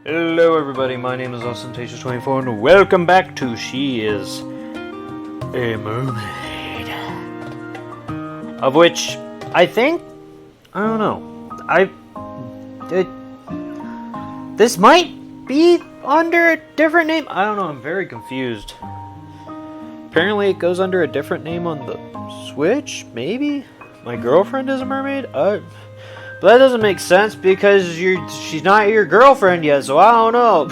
Hello everybody, my name is Ostentatious24 and welcome back to She Is a Mermaid. Of which, I think, I don't know, this might be under a different name? I don't know, I'm very confused. Apparently it goes under a different name on the Switch, maybe? My girlfriend is a mermaid? But that doesn't make sense because she's not your girlfriend yet, so I don't know.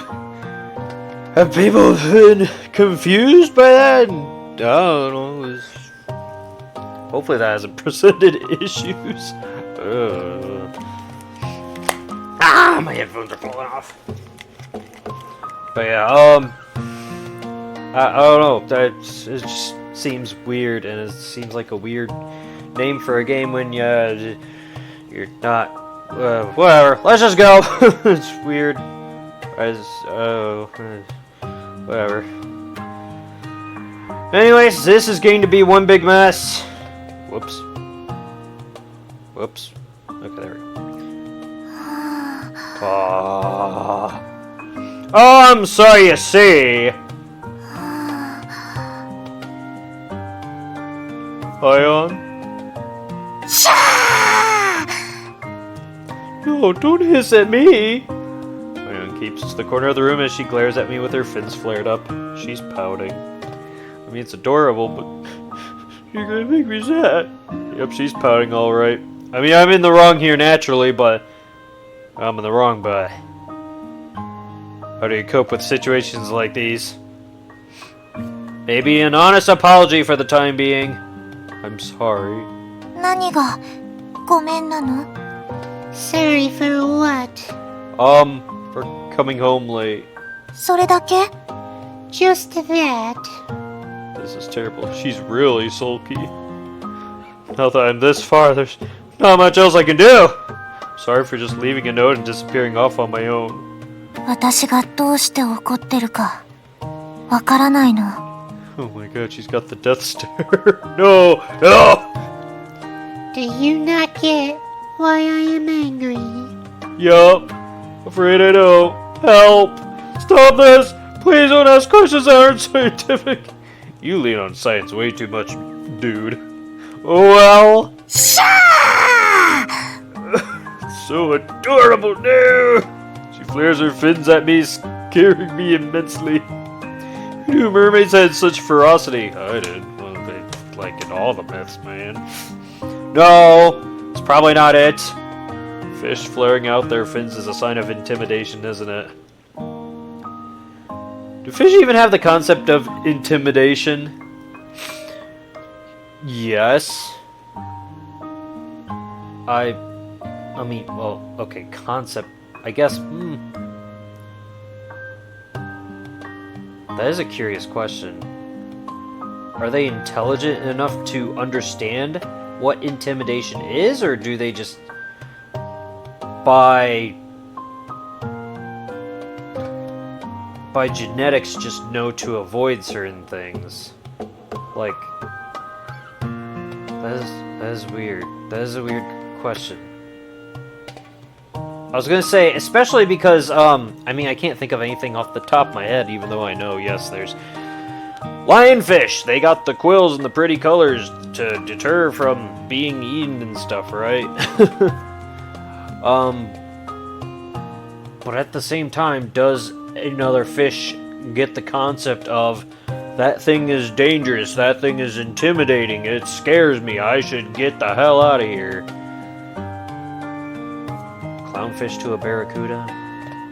Have people been confused by that? I don't know. Hopefully that hasn't presented issues. My headphones are falling off. But yeah, I don't know. It just seems weird, and it seems like a weird name for a game when you're not, whatever, let's just go. It's weird. Whatever. Anyways, this is going to be one big mess. Whoops. Okay, there we go. Oh, I'm sorry you see. Hi, on. No, don't hiss at me! Ion keeps to the corner of the room as she glares at me with her fins flared up. She's pouting. I mean, it's adorable, but you're gonna make me sad. Yep, she's pouting alright. I mean, I'm in the wrong here naturally, but I'm in the wrong, but how do you cope with situations like these? Maybe an honest apology for the time being. I'm sorry. 何がごめんなの? Sorry for what? For coming home late. それだけ? Just that. This is terrible. She's really sulky. Now that I'm this far, there's not much else I can do. Sorry for just leaving a note and disappearing off on my own. 私がどうして怒ってるかわからないの。 Oh my god, she's got the death stare. No! Do you not get why I am angry? Yup. Afraid I don't. Help! Stop this! Please don't ask questions that aren't scientific. You lean on science way too much, dude. Well... So adorable, no! She flares her fins at me, scaring me immensely. Who knew mermaids had such ferocity? I did. Well, they like in all the myths, man. No! It's probably not it. Fish flaring out their fins is a sign of intimidation, isn't it? Do fish even have the concept of intimidation? Yes. I mean, well, okay, concept, I guess, That is a curious question. Are they intelligent enough to understand what intimidation is, or do they just, by genetics, just know to avoid certain things? Like, that is weird. That is a weird question. I was gonna say, especially because, I mean, I can't think of anything off the top of my head, even though I know, yes, there's lionfish. They got the quills and the pretty colors to deter from being eaten and stuff, right? But at the same time, does another fish get the concept of, that thing is dangerous, that thing is intimidating, it scares me, I should get the hell out of here? Clownfish to a barracuda?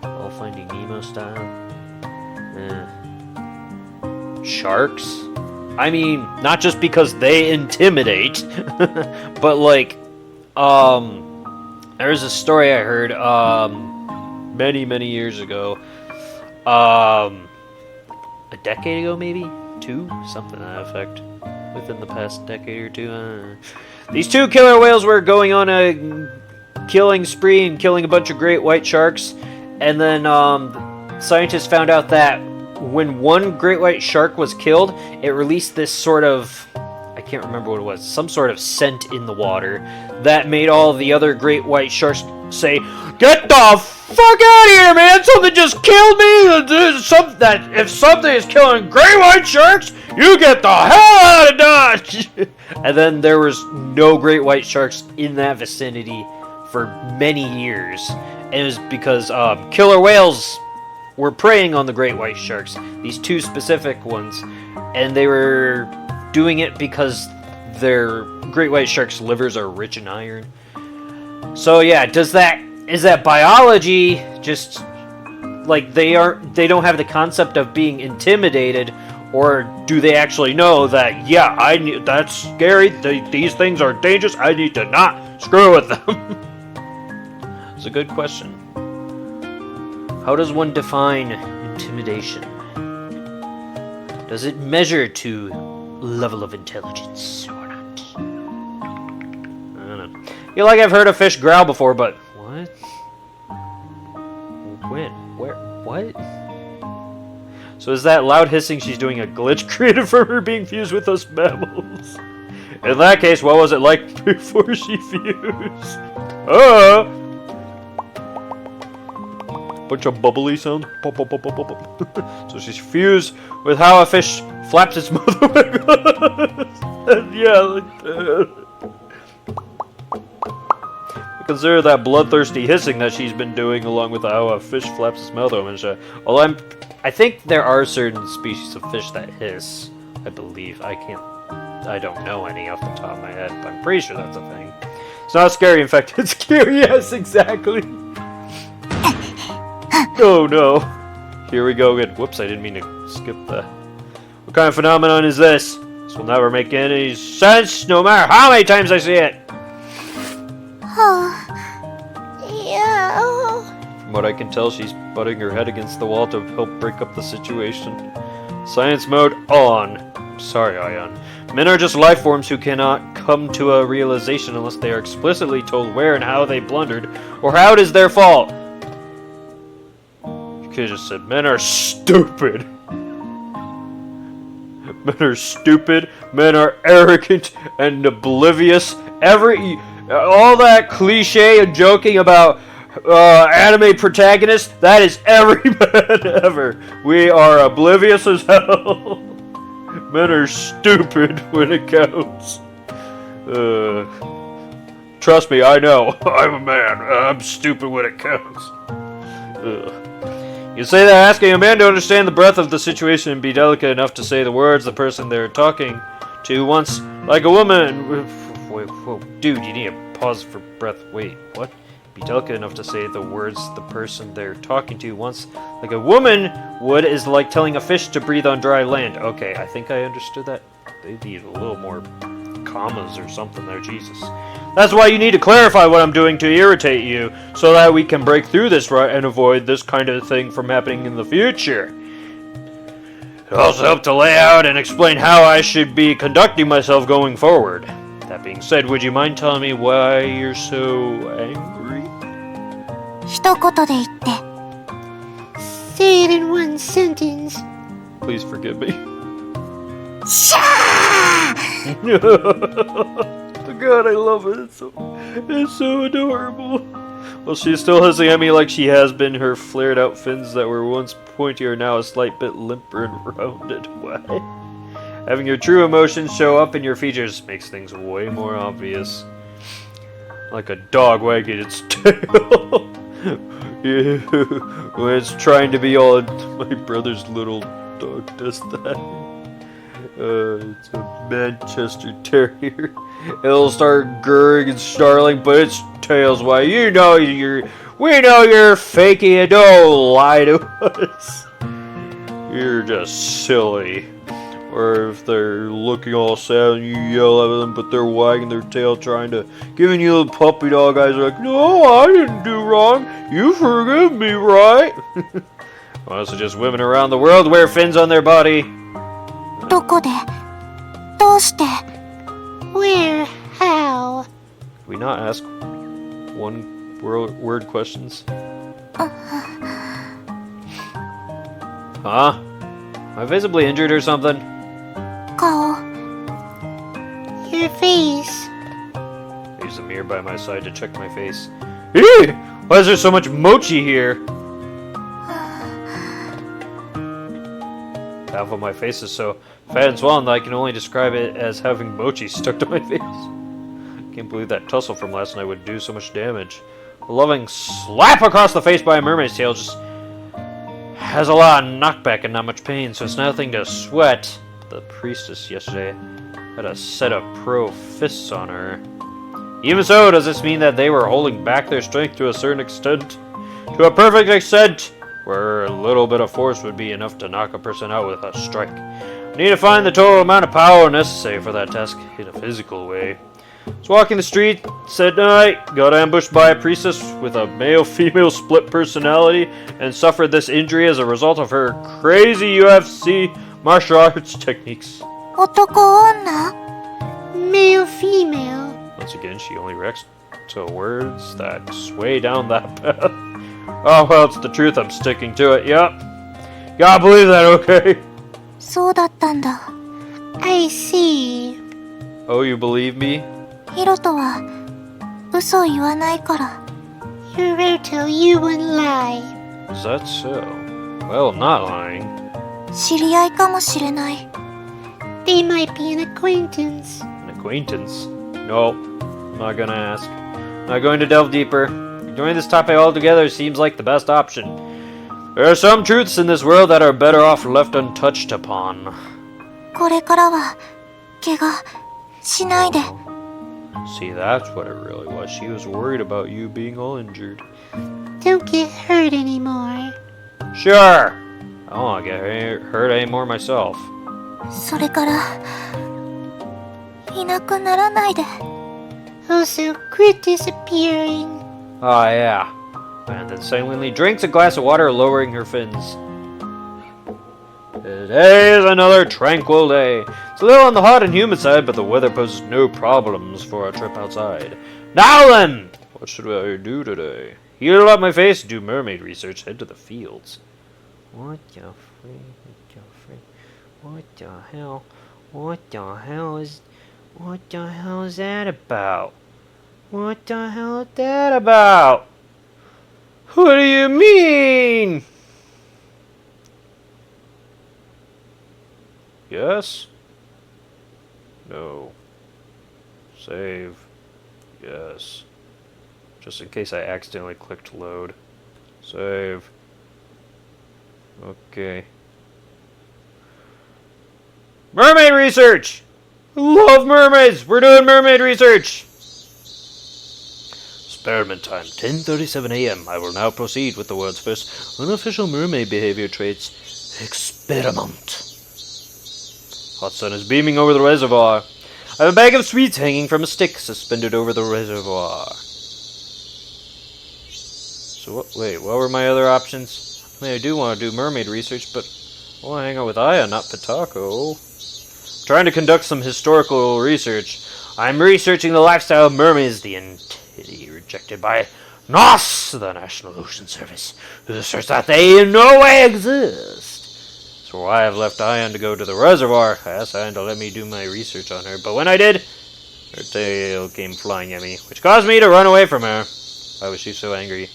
All Finding Nemo style? Sharks? I mean, not just because they intimidate, but like, there's a story I heard, many years ago, a decade ago maybe? 2? Something to that effect. Within the past decade or two. These two killer whales were going on a killing spree and killing a bunch of great white sharks, and then scientists found out that when one great white shark was killed, it released this sort of, I can't remember what it was, some sort of scent in the water that made all the other great white sharks say, "Get the fuck out of here, man! Something just killed me! If something is killing great white sharks, you get the hell out of Dodge!" And then there was no great white sharks in that vicinity for many years. And it was because killer whales were preying on the great white sharks, these two specific ones, and they were doing it because their great white sharks' livers are rich in iron. So yeah, is that biology just like they don't have the concept of being intimidated, or do they actually know that that's scary, these things are dangerous, I need to not screw with them? It's a good question. How does one define intimidation? Does it measure to level of intelligence or not? I don't know. You like I've heard a fish growl before, but what? When? Where? What? So is that loud hissing she's doing a glitch created from her being fused with those mammals? In that case, what was it like before she fused? Bunch of bubbly sounds. Pop, pop, pop, pop, pop, pop. So she's fused with how a fish flaps its mouth. And yeah, like that. Consider that bloodthirsty hissing that she's been doing, along with how a fish flaps its mouth open. Well, I think there are certain species of fish that hiss. I believe. I don't know any off the top of my head, but I'm pretty sure that's a thing. It's not scary, in fact, it's scary. Yes, exactly. Oh no. Here we go again. Whoops, I didn't mean to skip that. What kind of phenomenon is this? This will never make any sense, no matter how many times I see it. Yeah. From what I can tell, she's butting her head against the wall to help break up the situation. Science mode on. I'm sorry, Ion. Men are just life forms who cannot come to a realization unless they are explicitly told where and how they blundered, or how it is their fault. You could have just said, men are stupid. Men are stupid, men are arrogant and oblivious. All that cliche and joking about anime protagonists, that is every man ever. We are oblivious as hell. Men are stupid when it counts. Trust me, I know. I'm a man. I'm stupid when it counts. You say that asking a man to understand the breadth of the situation and be delicate enough to say the words the person they're talking to wants, like a woman. Wait, whoa, dude, you need a pause for breath. Wait, what? Be delicate enough to say the words the person they're talking to wants, like a woman would, is like telling a fish to breathe on dry land. Okay, I think I understood that. They need a little more commas or something there, Jesus. That's why you need to clarify what I'm doing to irritate you, so that we can break through this and avoid this kind of thing from happening in the future. It also helped to lay out and explain how I should be conducting myself going forward. That being said, would you mind telling me why you're so angry? 一言で言って。 Say it in one sentence. Please forgive me. シャー God, I love it. It's so adorable. Well, she's still hissing at me like she has been. Her flared out fins that were once pointy are now a slight bit limper and rounded. Why? Having your true emotions show up in your features makes things way more obvious. Like a dog wagging its tail. Yeah, when it's trying to be all... My brother's little dog does that. It's a Manchester Terrier. It'll start gurring and snarling, but its tail's why we know you're faking it. Don't lie to us. You're just silly. Or if they're looking all sad and you yell at them, but they're wagging their tail, giving you the puppy dog eyes, like, no, I didn't do wrong. You forgive me, right? Also, just women around the world wear fins on their body. どこでどうして Where? How? Can we not ask one word questions? Huh? Am I visibly injured or something? 顔 Your face. I use a mirror by my side to check my face. Ew! Why is there so much mochi here? Half of my face is so fat and swollen that I can only describe it as having mochi stuck to my face. Can't believe that tussle from last night would do so much damage. A loving slap across the face by a mermaid's tail just has a lot of knockback and not much pain, so it's nothing to sweat. The priestess yesterday had a set of pro fists on her. Even so, does this mean that they were holding back their strength to a certain extent? To a perfect extent, where a little bit of force would be enough to knock a person out with a strike. I need to find the total amount of power necessary for that task in a physical way. I was walking the street at night, got ambushed by a priestess with a male-female split personality, and suffered this injury as a result of her crazy UFC martial arts techniques. 男女 Male, female. Once again, she only reacts to words that sway down that path. Oh, well, it's the truth. I'm sticking to it. Yep. Gotta believe that, okay? そうだったんだ。 I see. Oh, you believe me? ヒロトは嘘を言わないから。 Hiroto, you wouldn't lie. Is that so? Well, I'm not lying. 知り合いかもしれない。 They might be an acquaintance. An acquaintance? No, I'm not gonna ask. Not going to delve deeper. Ignoring this topic altogether seems like the best option. There are some truths in this world that are better off left untouched upon. これからは怪我しないで。 See, that's what it really was. She was worried about you being all injured. Don't get hurt anymore. Sure! I don't want to get hurt anymore myself. それからいなくならないで。 Also, quit disappearing. Oh, yeah. And then silently drinks a glass of water, lowering her fins. Today is another tranquil day. It's a little on the hot and humid side, but the weather poses no problems for a trip outside. Now then! What should I do today? Heal up my face, do mermaid research, head to the fields. What the hell? What the hell is that about? What the hell is that about? What do you mean? Yes? No. Save. Yes. Just in case I accidentally clicked load. Save. Okay. Mermaid research! I love mermaids! We're doing mermaid research! Experiment time, 10:37 a.m. I will now proceed with the world's first unofficial mermaid behavior traits. Experiment. Hot sun is beaming over the reservoir. I have a bag of sweets hanging from a stick suspended over the reservoir. So, wait, what were my other options? I mean, I do want to do mermaid research, but I want to hang out with Aya, not Pitako. I'm trying to conduct some historical research. I'm researching the lifestyle of mermaids, the entity rejected by NOS, the National Ocean Service, who asserts that they in no way exist. So I have left Ion to go to the reservoir. I asked Ion to let me do my research on her, but when I did, her tail came flying at me, which caused me to run away from her. Why was she so angry?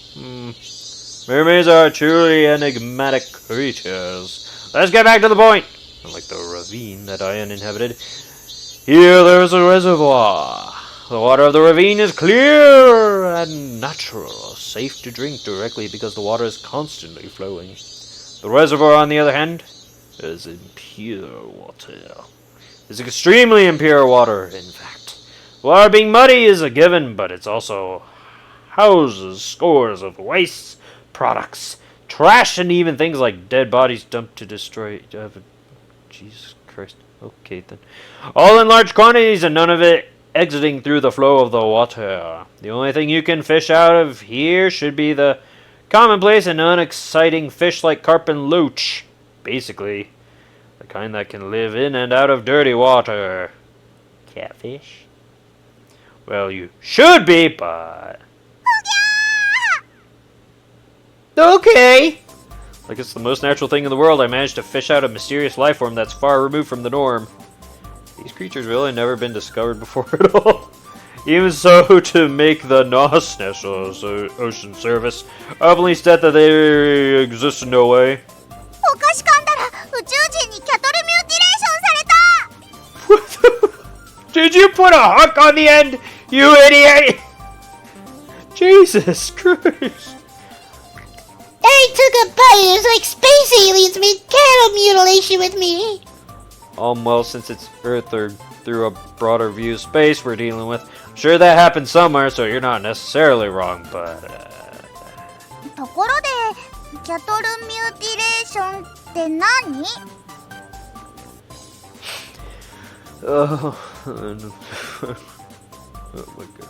Mermaids are truly enigmatic creatures. Let's get back to the point. Unlike the ravine that Ion inhabited, here there is a reservoir. The water of the ravine is clear and natural, safe to drink directly because the water is constantly flowing. The reservoir, on the other hand, is impure water. It's extremely impure water, in fact. Water being muddy is a given, but it's also houses scores of waste products, trash, and even things like dead bodies dumped to destroy. Jesus Christ. Okay, then. All in large quantities, and none of it exiting through the flow of the water. The only thing you can fish out of here should be the commonplace and unexciting fish like carp and loach. Basically, the kind that can live in and out of dirty water. Catfish? Well, you should be, but... Okay! Like it's the most natural thing in the world, I managed to fish out a mysterious life form that's far removed from the norm. These creatures really never been discovered before at all. Even so, to make the NOS National Ocean Service openly state that they exist in no way. お菓子噛んだら宇宙人にキャトルミューティレーションされた What the? Did you put a hook on the end, you idiot? Jesus Christ. I took a bite. It was like space aliens made cattle mutilation with me. Well, since it's Earth or through a broader view of space we're dealing with, I'm sure that happened somewhere, so you're not necessarily wrong, but... ところでキャトルミューティレーションって何 Oh, oh my god.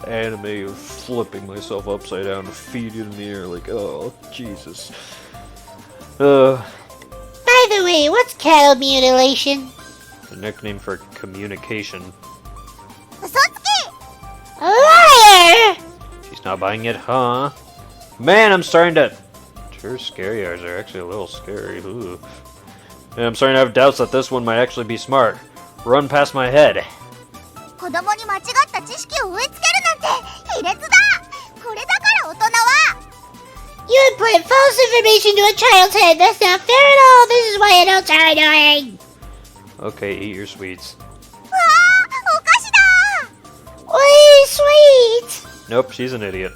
Anime of flipping myself upside down to feet in the air like, oh, Jesus. By the way, what's cattle mutilation? The nickname for communication. 嘘つき A liar! She's not buying it, huh? Man, I'm starting to... Her scary eyes are actually a little scary. Ooh. And I'm starting to have doubts that this one might actually be smart. Run past my head. 子供に間違った知識を植え付けるなんて卑劣だこれだから大人は You implant false information to a child's head. That's not fair at all. This is why adults are annoying. Okay, eat your sweets. わあお菓子だ Wait, sweet. Nope, she's an idiot.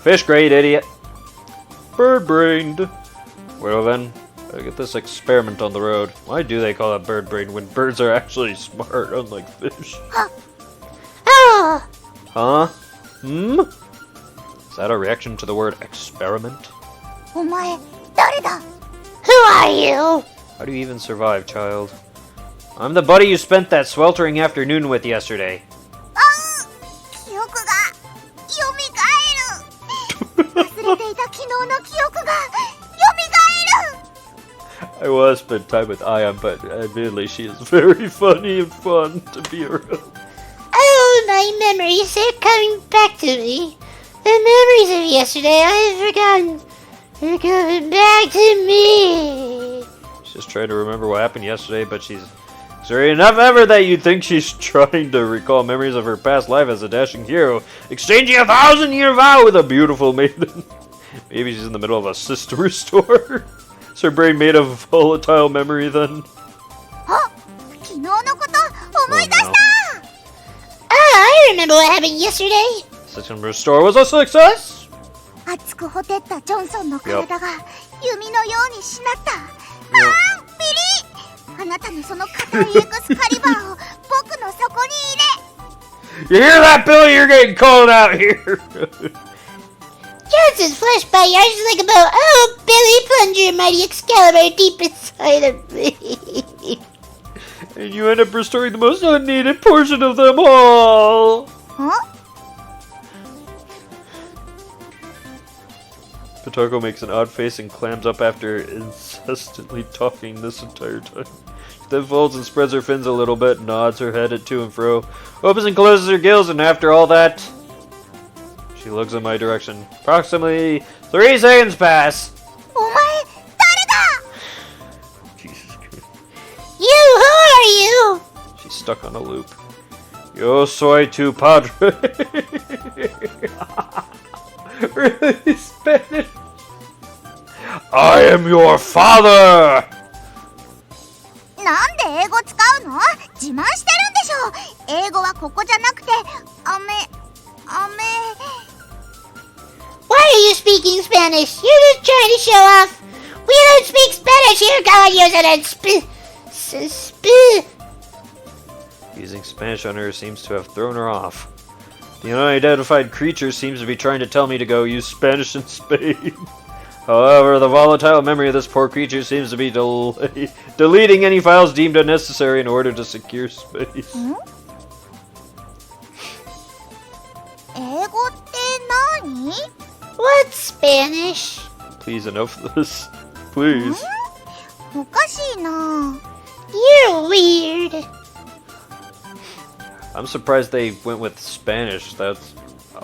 Fish grade idiot. Bird-brained. Well then, gotta get this experiment on the road. Why do they call it bird-brained when birds are actually smart, unlike fish? Oh, Huh? Hmm? Is that a reaction to the word experiment? お前誰だ who are you? How do you even survive, child? I'm the buddy you spent that sweltering afternoon with yesterday. あう記憶が蘇る忘れていた昨日の記憶が蘇る I was spent time with Aya, but admittedly she is very funny and fun to be around. Oh, my memories, they're coming back to me. The memories of yesterday I have forgotten. They're coming back to me. She's just trying to remember what happened yesterday, but she's sorry enough ever that you'd think she's trying to recall memories of her past life as a dashing hero, exchanging a 1,000-year vow with a beautiful maiden. Maybe she's in the middle of a sister restore. Is her brain made of volatile memory then? あ昨日のこと思い出した I remember what happened yesterday. System restore was a success! 熱くほてったジョンソンの体が弓のようにしなったあービリーあなたのその硬いエクスカリバーを僕の底に入れ You hear that, Billy? You're getting called out here! Johnson's flesh bite yours is like a bow. Oh, Billy, plunge your mighty Excalibur deep inside of me. And you end up restoring the most unneeded portion of them all! ん Potoko makes an odd face and clams up after incessantly talking this entire time. She then folds and spreads her fins a little bit, nods her head to and fro, opens and closes her gills, and after all that, she looks in my direction. Approximately 3 seconds pass. お前誰だ Jesus Christ. You, who are you? She's stuck on a loop. Yo soy tu padre. Really Spanish? I am your father! なんで英語使うの自慢してるんでしょ英語はここじゃなくてアメ Why are you speaking Spanish? You're just trying to show off. We don't speak Spanish here, God. Using Spanish on her seems to have thrown her off. The unidentified creature seems to be trying to tell me to go use Spanish in Spain. However, the volatile memory of this poor creature seems to be deleting any files deemed unnecessary in order to secure space. 英語って何 What's Spanish? Please, enough of this. Please. おかしいな You're weird. I'm surprised they went with Spanish. That's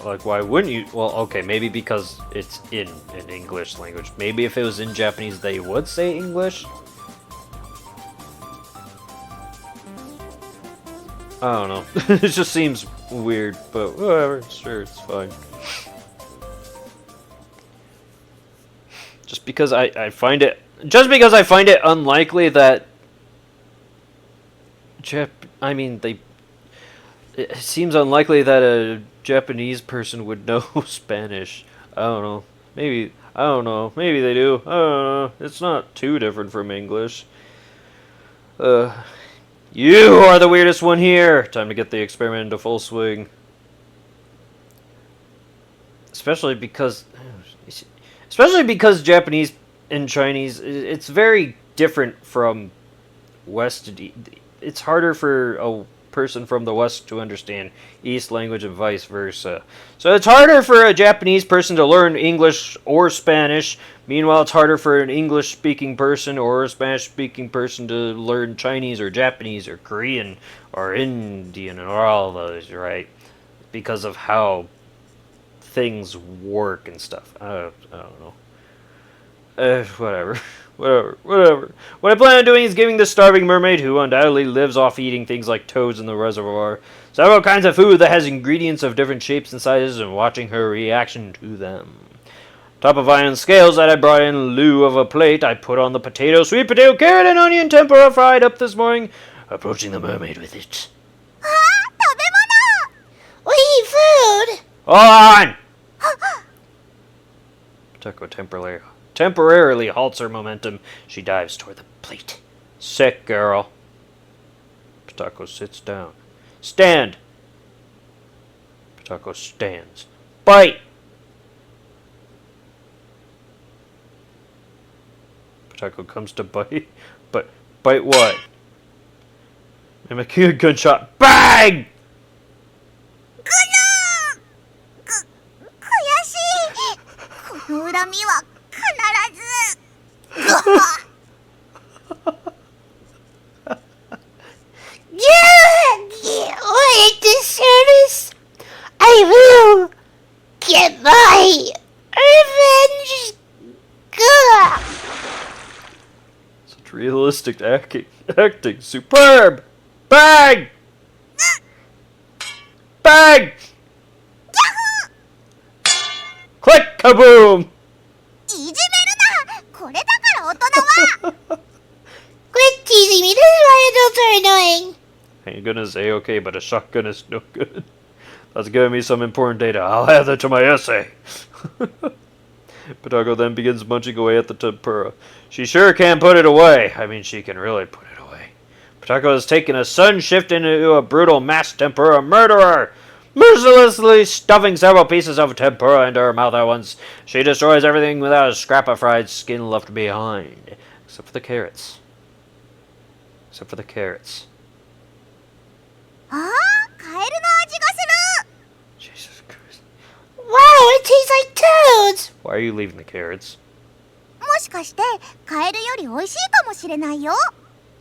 like, why wouldn't you? Well, okay, maybe because it's in an English language. Maybe if it was in Japanese, they would say English. I don't know. It just seems weird, but whatever. Sure, it's fine. Just because I find it unlikely that it seems unlikely that a Japanese person would know Spanish. I don't know. Maybe I don't know. Maybe they do. I don't know. It's not too different from English. You are the weirdest one here. Time to get the experiment into full swing. Especially because Japanese and Chinese, it's very different from West. It's harder for a person from the West to understand East language and vice versa. So it's harder for a Japanese person to learn English or Spanish. Meanwhile, it's harder for an English-speaking person or a Spanish-speaking person to learn Chinese or Japanese or Korean or Indian or all those, right? Because of how things work and stuff. I don't know. Whatever. Whatever. What I plan on doing is giving this starving mermaid, who undoubtedly lives off eating things like toads in the reservoir, several kinds of food that has ingredients of different shapes and sizes, and watching her reaction to them. Top of iron scales that I brought in lieu of a plate, I put on the potato, sweet potato, carrot, and onion tempura fried up this morning, approaching the mermaid with it. We eat food! On! Potoko temporarily halts her momentum. She dives toward the plate. Sick girl. Potoko sits down. Stand! Potoko stands. Bite! Potoko comes to bite. But bite what? Mimicking a gunshot. Bang! What a disservice! I will get my revenge! Such realistic acting. Superb! Bang! Bang! Click! Kaboom! Quit teasing me, this is why adults are annoying. Ain't gonna say okay, but a shotgun is no good. That's giving me some important data. I'll add that to my essay. Potoko then begins munching away at the tempura. She sure can put it away. I mean, she can really put it away. Potoko has taken a sudden shift into a brutal mass tempura murderer. Mercilessly stuffing several pieces of tempura into her mouth at once, she destroys everything without a scrap of fried skin left behind. Except for the carrots. Except for the carrots. Jesus Christ. Wow, it tastes like toads! Why are you leaving the carrots?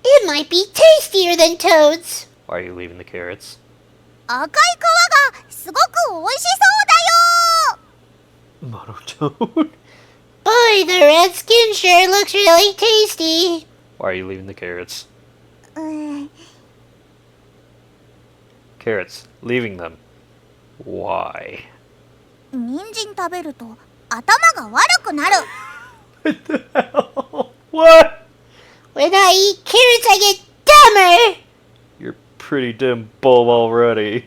It might be tastier than toads. Why are you leaving the carrots? Monotone. Boy, the red skin sure looks really tasty. Why are you leaving the carrots? Carrots. Leaving them. Why? What the hell? What? When I eat carrots, I get dumber. You're pretty damn bull already.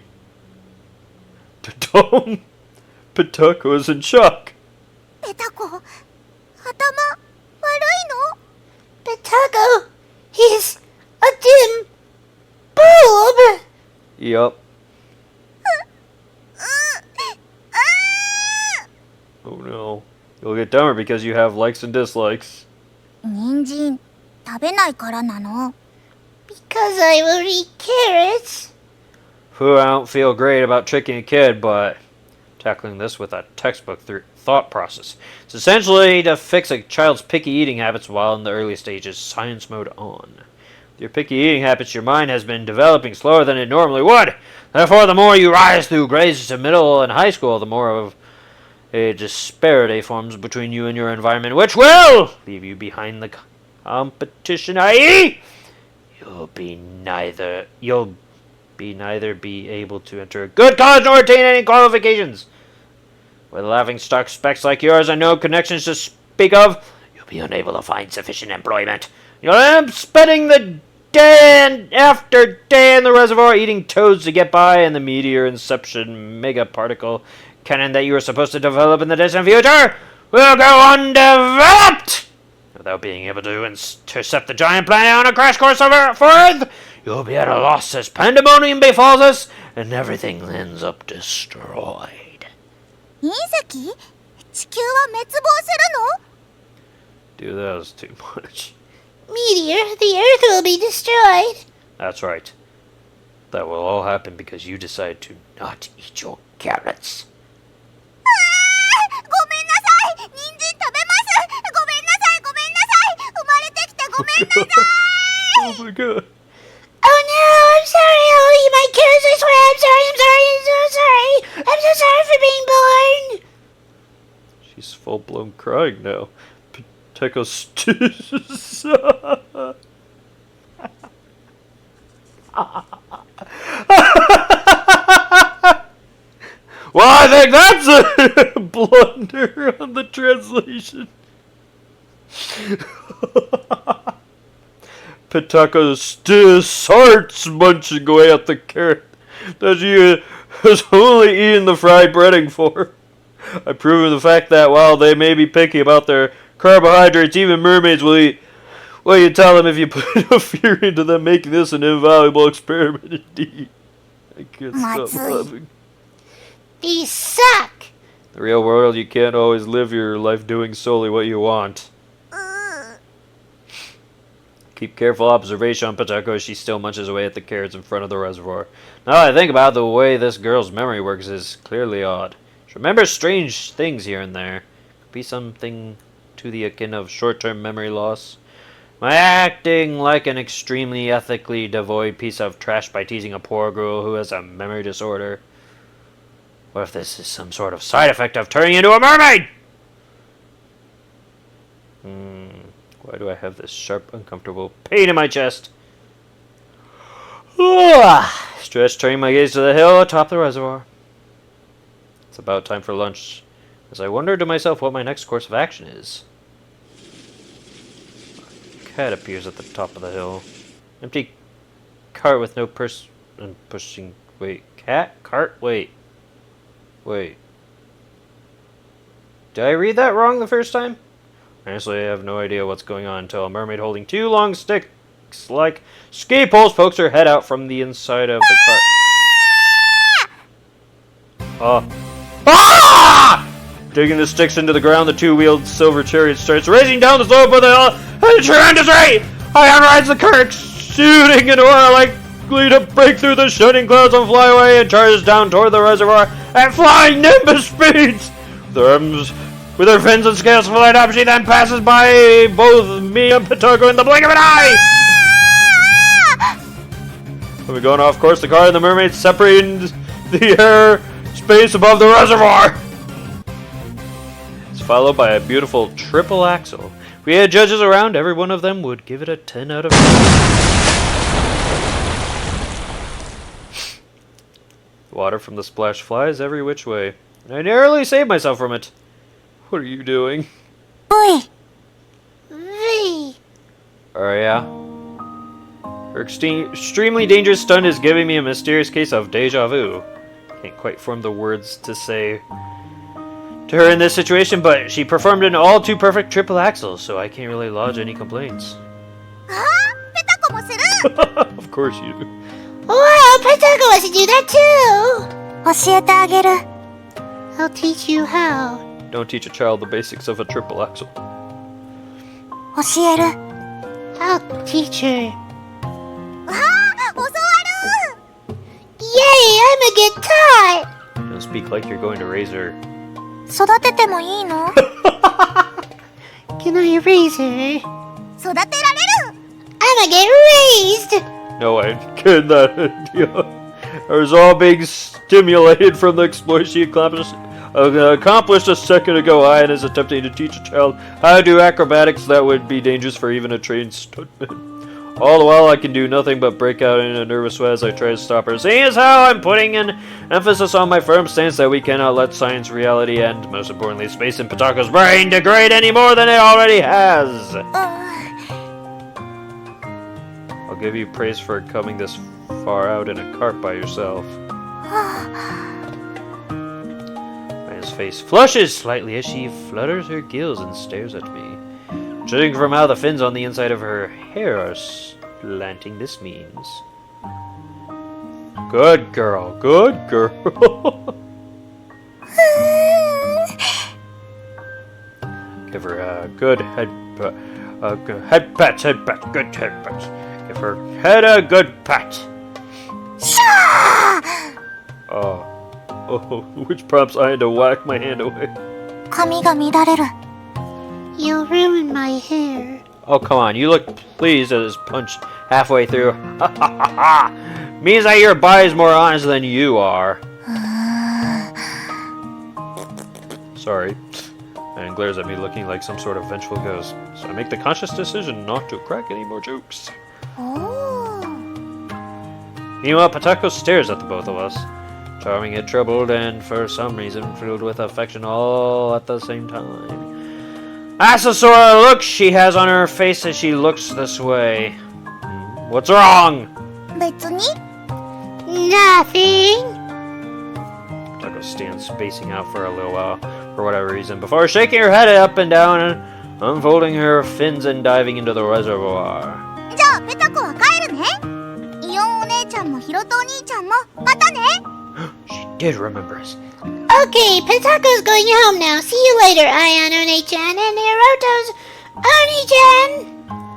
Don't. Potoko is in shock. Potoko is a dim bulb. Yup. Oh no. You'll get dumber because you have likes and dislikes. Because I will eat carrots. Whew, I don't feel great about tricking a kid, but tackling this with a textbook thought process. It's essentially to fix a child's picky eating habits while in the early stages. Science mode on. With your picky eating habits, your mind has been developing slower than it normally would. Therefore, the more you rise through grades to middle and high school, the more of a disparity forms between you and your environment, which will leave you behind the competition, i.e., you'll be neither be able to enter a good college nor attain any qualifications. With laughing-stock specs like yours and no connections to speak of, you'll be unable to find sufficient employment. You'll end up spending the day after day in the reservoir eating toads to get by, and the meteor inception megaparticle cannon that you were supposed to develop in the distant future will go undeveloped! Without being able to intercept the giant planet on a crash course for Earth, you'll be at a loss as pandemonium befalls us, and everything ends up destroyed. 隕石？地球は滅亡するの？ Dude, that was too much. Meteor, the Earth will be destroyed. That's right. That will all happen because you decide to not eat your carrots. ごめんなさい。人参食べます。ごめんなさい。ごめんなさい。生まれてきてごめんなさい。 Oh my god. Oh no, I'm sorry, I'll eat my carrots, I swear, I'm so sorry. I'm so sorry for being born. She's full-blown crying now. Pateco Well, I think that's a blunder on the translation. Pateco starts munching away at the carrot that she has only eaten the fried breading for. I prove the fact that while they may be picky about their carbohydrates, even mermaids will eat. Well, you tell them if you put enough fear into them, making this an invaluable experiment indeed. I can't stop laughing. These suck. In the real world, you can't always live your life doing solely what you want. Keep careful observation on Pateco as she still munches away at the carrots in front of the reservoir. Now that I think about it, the way this girl's memory works is clearly odd. She remembers strange things here and there. Could be something to the akin of short-term memory loss. Am I acting like an extremely ethically devoid piece of trash by teasing a poor girl who has a memory disorder? What if this is some sort of side effect of turning into a mermaid? Why do I have this sharp, uncomfortable pain in my chest? Stretch, turning my gaze to the hill atop the reservoir. It's about time for lunch, as I wonder to myself what my next course of action is. A cat appears at the top of the hill. Empty cart with no person pushing. Wait, cat? Cart? Wait. Did I read that wrong the first time? Honestly, I have no idea what's going on until a mermaid holding two long sticks like ski poles pokes her head out from the inside of the cart. Digging the sticks into the ground, the two-wheeled silver chariot starts racing down the slope of the hill at a tremendous rate! High on rides the cart, shooting an aura likely to break through the shining clouds and fly away, and charges down toward the reservoir at flying nimbus speeds! With her fins and scales flying up, she then passes by both me and Pateco in the blink of an eye! When we going off course, the car and the mermaid separating the air space above the reservoir. It's followed by a beautiful triple axle. If we had judges around, every one of them would give it a 10 out of 10. Water from the splash flies every which way. I narrowly saved myself from it. What are you doing? Boy. V. Oh yeah? Her extremely dangerous stunt is giving me a mysterious case of deja vu. Can't quite form the words to say to her in this situation, but she performed an all too perfect triple axel, so I can't really lodge any complaints. Of course you do. Wow, Pateco wants to do that too. 教えてあげる。 I'll teach you how. Don't teach a child the basics of a triple axel. 教える。 I'll teach her. 教わる。 Yay, I'm a good taught. Don't speak like you're going to raise her. 育ててもいいの？ Can I raise her? 育てられる。 I'ma get raised. No, I get that idea. I was all being stimulated from the exploit she accomplished a second ago. Ian is attempting to teach a child how to do acrobatics that would be dangerous for even a trained stuntman. All the while, I can do nothing but break out in a nervous sweat as I try to stop her. Seeing as how I'm putting an emphasis on my firm stance that we cannot let science, reality, and, most importantly, space in Patako's brain degrade any more than it already has. I'll give you praise for coming this far out in a cart by yourself. Maya's face flushes slightly as she flutters her gills and stares at me. Judging from how the fins on the inside of her hair are slanting, this means... Good girl, good girl. Give her a good head pat, good head pat, good head pat. Give her head a good pat. Oh, which prompts I had to whack my hand away. 髪が乱れる You ruined my hair. Oh, come on. You look pleased at this punch halfway through. Means that your body's more honest than you are. Sorry. And glares at me looking like some sort of vengeful ghost. So I make the conscious decision not to crack any more jokes. Meanwhile, Patako stares at the both of us. Charming yet troubled and for some reason filled with affection all at the same time. That's the sort of look she has on her face as she looks this way. What's wrong? 別に Nothing. Patako stands spacing out for a little while, for whatever reason, before shaking her head up and down and unfolding her fins and diving into the reservoir. じゃあペタコは帰るねイオンお姉ちゃんもヒロトお兄ちゃんもまたね She did remember us. Okay, Patako's going home now. See you later, Ion Oni-chan and Hiroto's Oni-chan.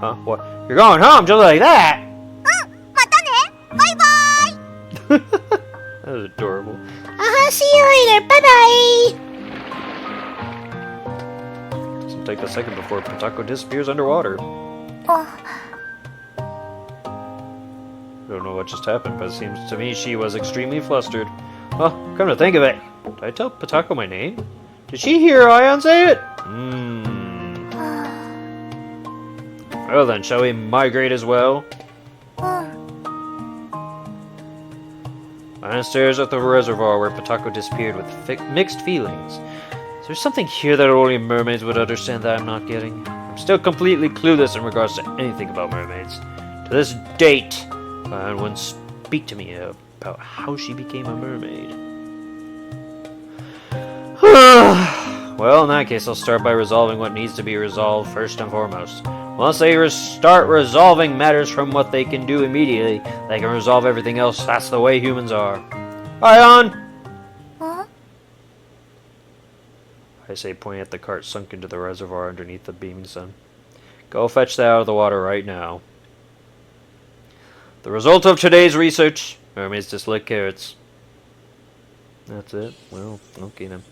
Huh? What? You're going home just like that? またねバイバイ That was adorable. See you later. Bye-bye. Doesn't take a second before Patako disappears underwater. Don't know what just happened, but it seems to me she was extremely flustered. Oh, come to think of it, did I tell Patako my name? Did she hear Ion say it? Well then, shall we migrate as well? Ion stares at the reservoir where Patako disappeared with mixed feelings. Is there something here that only mermaids would understand that I'm not getting? I'm still completely clueless in regards to anything about mermaids. To this date, Ion wouldn't speak to me about how she became a mermaid. Well, in that case, I'll start by resolving what needs to be resolved first and foremost. Once they start resolving matters from what they can do immediately, they can resolve everything else. That's the way humans are. Ion! I say, pointing at the cart sunk into the reservoir underneath the beaming sun. Go fetch that out of the water right now. The result of today's research: mermaids dislike carrots. That's it? Well, okay then.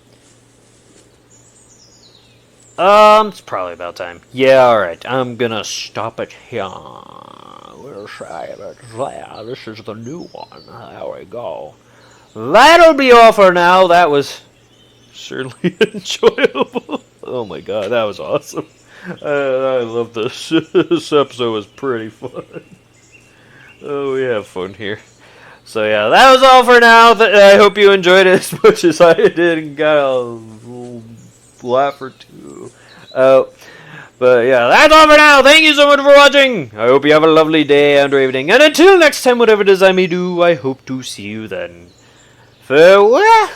It's probably about time. Yeah, alright. I'm gonna stop it here. We'll save it there. This is the new one. There we go. That'll be all for now. That was certainly enjoyable. Oh my god, that was awesome. I love this. This episode was pretty fun. Oh, we have fun here. So yeah, that was all for now. I hope you enjoyed it as much as I did and got a laugh or two. But yeah, that's all for now. Thank you so much for watching. I hope you have a lovely day and evening. And until next time, whatever it is I may do, I hope to see you then. Farewell.